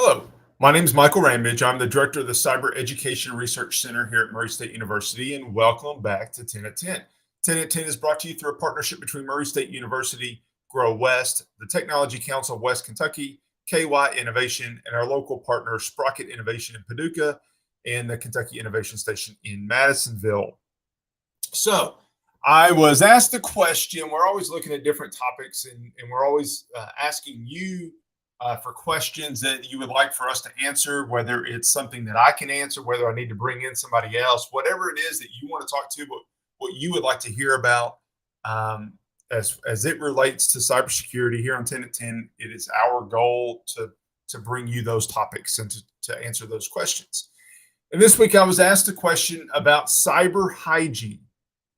Hello, my name is Michael Ramage. I'm the director of the Cyber Education Research Center here at Murray State University, and welcome back to 10 at 10. 10 at 10 is brought to you through a partnership between Murray State University, Grow West, the Technology Council of West Kentucky, KY Innovation, and our local partner, Sprocket Innovation in Paducah, and the Kentucky Innovation Station in Madisonville. So, I was asked the question. We're always looking at different topics, and we're always asking you for questions that you would like for us to answer, whether it's something that I can answer, whether I need to bring in somebody else, whatever it is that you want to talk to, what you would like to hear about um, as it relates to cybersecurity here on 10 at 10. It is our goal to bring you those topics and to answer those questions. And this week I was asked a question about cyber hygiene.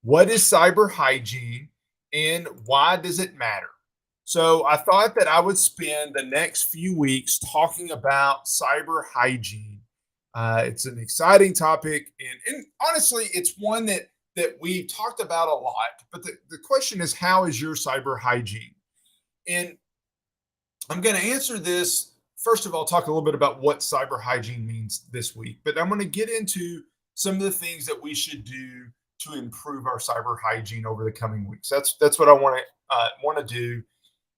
What is cyber hygiene and why does it matter? So I thought that I would spend the next few weeks talking about cyber hygiene. It's an exciting topic, and honestly, it's one that we talked about a lot. But the question is, how is your cyber hygiene? And I'm going to answer this. First of all, talk a little bit about what cyber hygiene means this week, but I'm going to get into some of the things that we should do to improve our cyber hygiene over the coming weeks. That's what I want to do.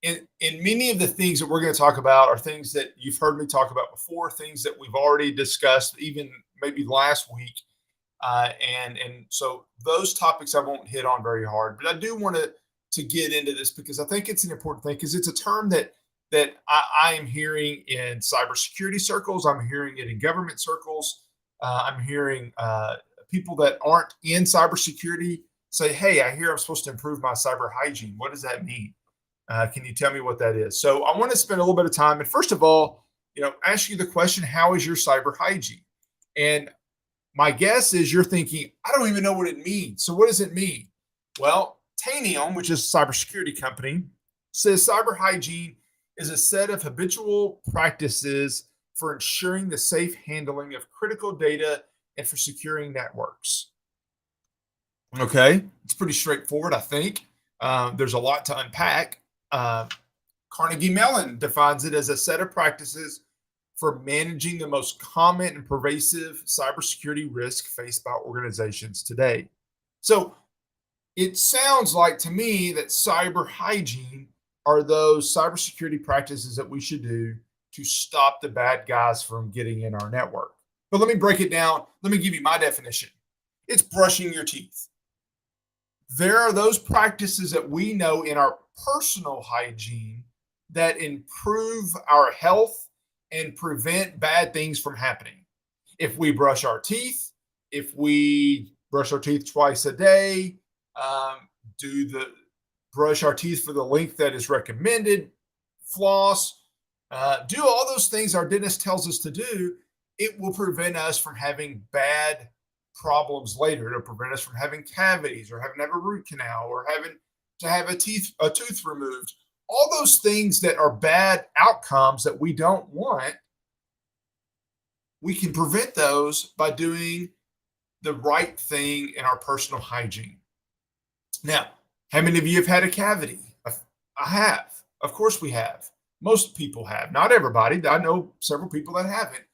And many of the things that we're going to talk about are things that you've heard me talk about before, things that we've already discussed, even maybe last week. And so those topics I won't hit on very hard, but I do want to get into this because I think it's an important thing because it's a term that I am hearing in cybersecurity circles. I'm hearing it in government circles. I'm hearing people that aren't in cybersecurity say, "Hey, I hear I'm supposed to improve my cyber hygiene. What does that mean? Can you tell me what that is?" So I want to spend a little bit of time. And first of all, ask you the question, how is your cyber hygiene? And my guess is you're thinking, I don't even know what it means. So what does it mean? Well, Tanium, which is a cybersecurity company, says cyber hygiene is a set of habitual practices for ensuring the safe handling of critical data and for securing networks. Okay, it's pretty straightforward, I think. There's a lot to unpack. Carnegie Mellon defines it as a set of practices for managing the most common and pervasive cybersecurity risk faced by organizations today. So it sounds like to me that cyber hygiene are those cybersecurity practices that we should do to stop the bad guys from getting in our network. But let me break it down. Let me give you my definition. It's brushing your teeth. There are those practices that we know in our personal hygiene that improve our health and prevent bad things from happening. If we brush our teeth, if we brush our teeth twice a day, brush our teeth for the length that is recommended, floss, do all those things our dentist tells us to do, it will prevent us from having bad problems later. It'll prevent us from having cavities or having to have a root canal or having to have a tooth removed. All those things that are bad outcomes that we don't want, we can prevent those by doing the right thing in our personal hygiene. Now, how many of you have had a cavity? I have. Of course we have. Most people have. Not everybody. I know several people that haven't.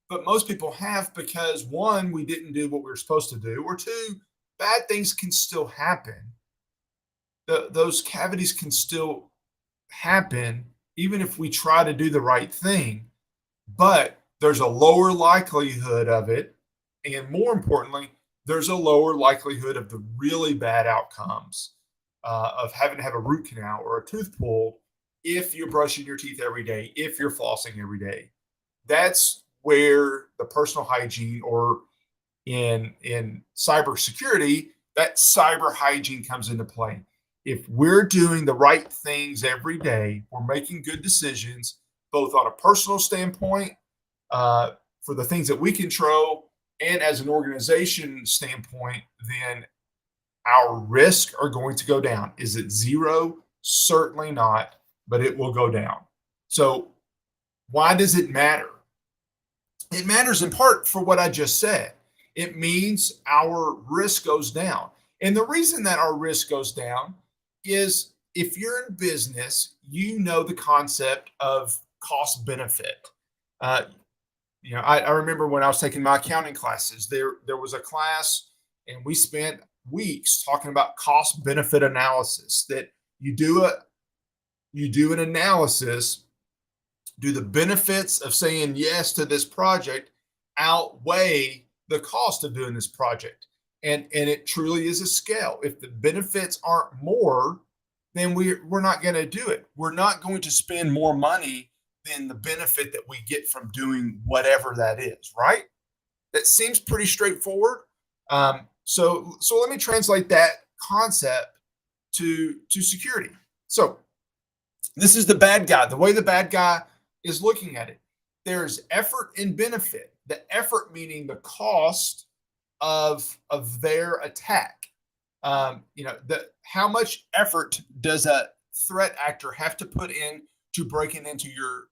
But most people have because, one, we didn't do what we were supposed to do, or two, bad things can still happen. Those cavities can still happen even if we try to do the right thing, but there's a lower likelihood of it. And more importantly, there's a lower likelihood of the really bad outcomes of having to have a root canal or a tooth pulled if you're brushing your teeth every day, if you're flossing every day. That's where the personal hygiene, or in cybersecurity, that cyber hygiene comes into play. If we're doing the right things every day, we're making good decisions, both on a personal standpoint, for the things that we control, and as an organization standpoint, then our risks are going to go down. Is it zero? Certainly not, but it will go down. So why does it matter? It matters in part for what I just said. It means our risk goes down. And the reason that our risk goes down is if you're in business, you know the concept of cost benefit. Uh, I remember when I was taking my accounting classes, there was a class, and we spent weeks talking about cost benefit analysis. That you do a you do an analysis. Do the benefits of saying yes to this project outweigh the cost of doing this project? And it truly is a scale. If the benefits aren't more, then we're not going to do it. We're not going to spend more money than the benefit that we get from doing whatever that is, right? That seems pretty straightforward. So let me translate that concept to security. So this is the bad guy. The way the bad guy is looking at it, there's effort and benefit. The effort meaning the cost of their attack. How much effort does a threat actor have to put in to breaking into your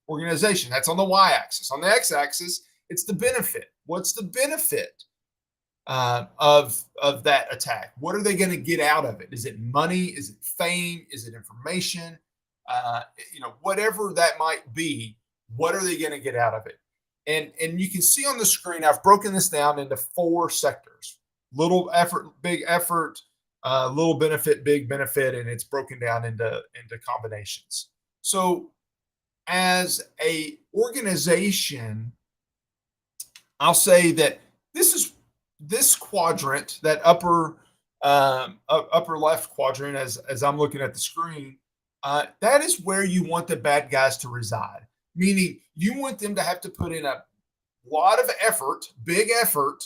organization? That's on the y-axis. On the x-axis, it's the benefit. What's the benefit of that attack? What are they going to get out of it? Is it money? Is it fame? Is it information? Whatever that might be, what are they going to get out of it? And you can see on the screen, I've broken this down into 4 sectors: little effort, big effort, little benefit, big benefit, and it's broken down into combinations. So as a organization, I'll say that this quadrant, that upper left quadrant, as I'm looking at the screen, that is where you want the bad guys to reside. Meaning, you want them to have to put in a lot of effort, big effort,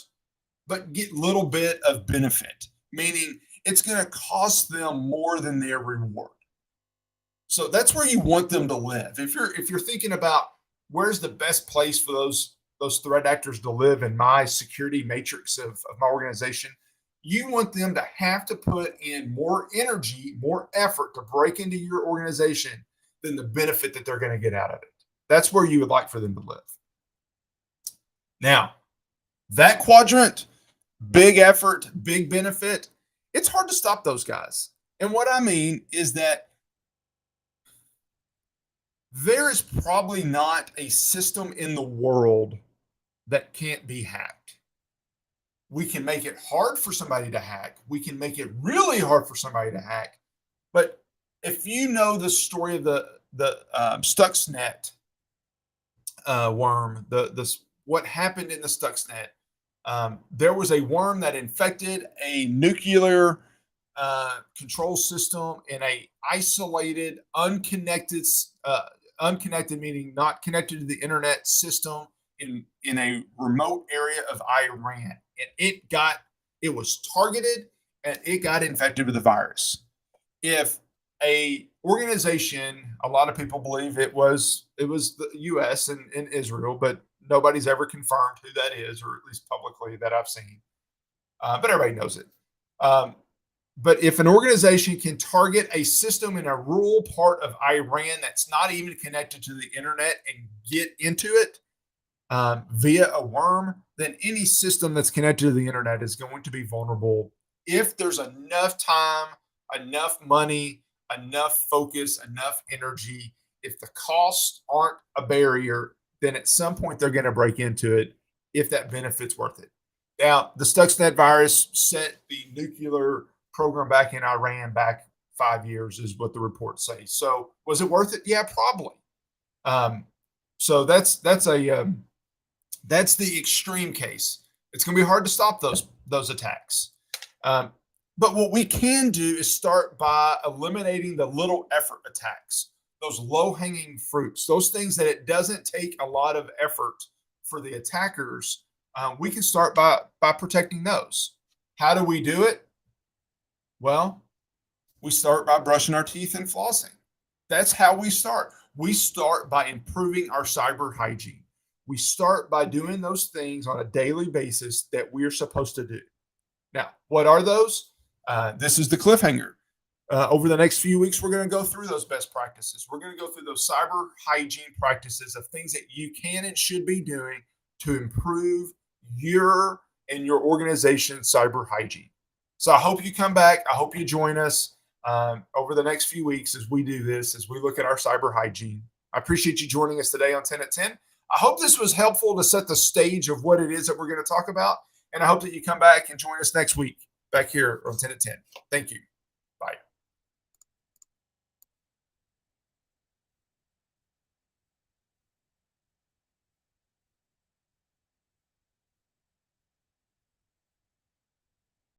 but get little bit of benefit. Meaning, it's going to cost them more than their reward. So that's where you want them to live. If you're thinking about where's the best place for those threat actors to live in my security matrix of my organization, you want them to have to put in more energy, more effort to break into your organization than the benefit that they're going to get out of it. That's where you would like for them to live. Now, that quadrant, big effort, big benefit, it's hard to stop those guys. And what I mean is that there is probably not a system in the world that can't be hacked. We can make it hard for somebody to hack. We can make it really hard for somebody to hack. But if you know the story of the Stuxnet worm, what happened in the Stuxnet, there was a worm that infected a nuclear control system in a isolated, unconnected meaning not connected to the internet system in a remote area of Iran, and it was targeted and it got infected with the virus. If a organization, a lot of people believe it was the U.S. and Israel, but nobody's ever confirmed who that is, or at least publicly that I've seen. But everybody knows it. But if an organization can target a system in a rural part of Iran that's not even connected to the internet and get into it via a worm, then any system that's connected to the internet is going to be vulnerable if there's enough time, enough money, enough focus, enough energy. If the costs aren't a barrier, then at some point they're going to break into it if that benefit's worth it. Now, the Stuxnet virus set the nuclear program back in Iran back 5 years, is what the reports say. So was it worth it? Yeah, probably. So that's the extreme case. It's going to be hard to stop those attacks. But what we can do is start by eliminating the little effort attacks, those low-hanging fruits, those things that it doesn't take a lot of effort for the attackers. We can start by protecting those. How do we do it? Well, we start by brushing our teeth and flossing. That's how we start. We start by improving our cyber hygiene. We start by doing those things on a daily basis that we're supposed to do. Now, what are those? This is the cliffhanger. Over the next few weeks, we're going to go through those best practices. We're going to go through those cyber hygiene practices of things that you can and should be doing to improve your and your organization's cyber hygiene. So I hope you come back. I hope you join us over the next few weeks as we do this, as we look at our cyber hygiene. I appreciate you joining us today on 10 at 10. I hope this was helpful to set the stage of what it is that we're going to talk about. And I hope that you come back and join us next week back here on 10 at 10. Thank you.